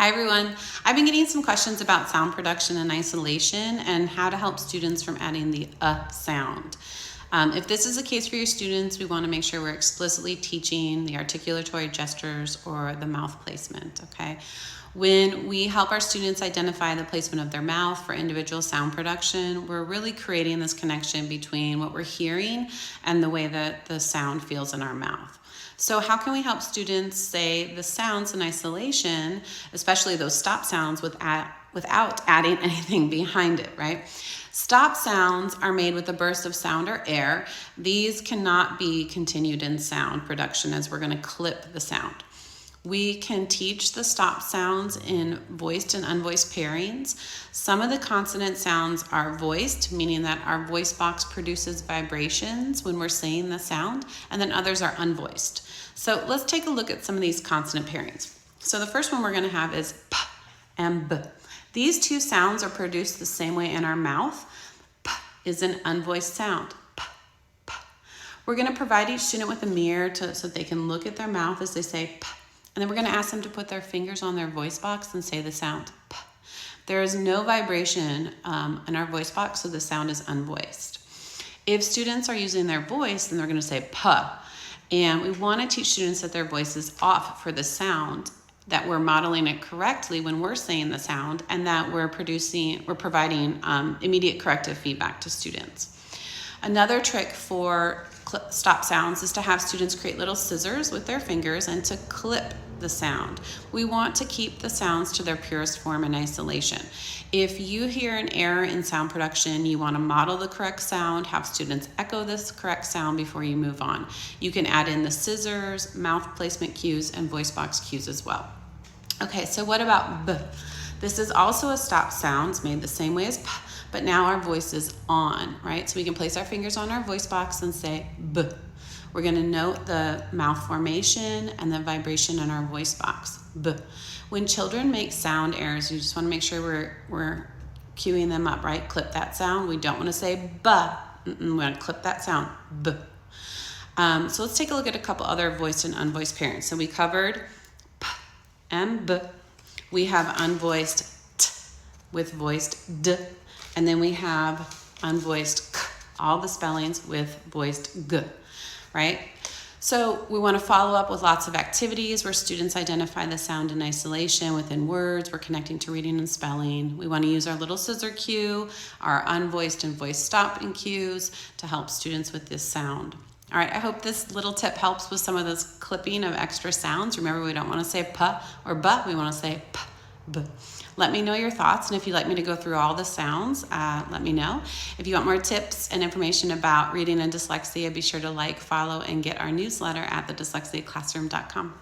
Hi everyone. I've been getting some questions about sound production and isolation and how to help students from adding the sound. If this is the case for your students, we want to make sure we're explicitly teaching the articulatory gestures or the mouth placement, okay? When we help our students identify the placement of their mouth for individual sound production, we're really creating this connection between what we're hearing and the way that the sound feels in our mouth. So how can we help students say the sounds in isolation, especially those stop sounds without adding anything behind it, right? Stop sounds are made with a burst of sound or air. These cannot be continued in sound production as we're going to clip the sound. We can teach the stop sounds in voiced and unvoiced pairings. Some of the consonant sounds are voiced, meaning that our voice box produces vibrations when we're saying the sound, and then others are unvoiced. So let's take a look at some of these consonant pairings. So the first one we're going to have is p and b. These two sounds are produced the same way in our mouth. P is an unvoiced sound. P, p. We're going to provide each student with a mirror so that they can look at their mouth as they say p. And then we're going to ask them to put their fingers on their voice box and say the sound p. There is no vibration in our voice box, so the sound is unvoiced. If students are using their voice, then they're going to say p. And we want to teach students that their voice is off for the sound, that we're modeling it correctly when we're saying the sound, and that we're providing immediate corrective feedback to students. Another trick for stop sounds is to have students create little scissors with their fingers and to clip the sound. We want to keep the sounds to their purest form in isolation. If you hear an error in sound production, you want to model the correct sound, have students echo this correct sound before you move on. You can add in the scissors, mouth placement cues, and voice box cues as well. Okay, so what about b? This is also a stop sound. It's made the same way as p, but now our voice is on, right? So we can place our fingers on our voice box and say b. We're going to note the mouth formation and the vibration in our voice box, b. When children make sound errors, you just want to make sure we're cueing them up, right? Clip that sound. We don't want to say b. We want to clip that sound, b. So let's take a look at a couple other voiced and unvoiced pairings. So we covered p and b. We have unvoiced t with voiced d. And then we have unvoiced k, all the spellings with voiced g, right? So we want to follow up with lots of activities where students identify the sound in isolation within words. We're connecting to reading and spelling. We want to use our little scissor cue, our unvoiced and voiced stopping cues to help students with this sound. All right, I hope this little tip helps with some of this clipping of extra sounds. Remember, we don't want to say p or b, we want to say p, b. Let me know your thoughts, and if you'd like me to go through all the sounds, let me know. If you want more tips and information about reading and dyslexia, be sure to like, follow, and get our newsletter at thedyslexiaclassroom.com.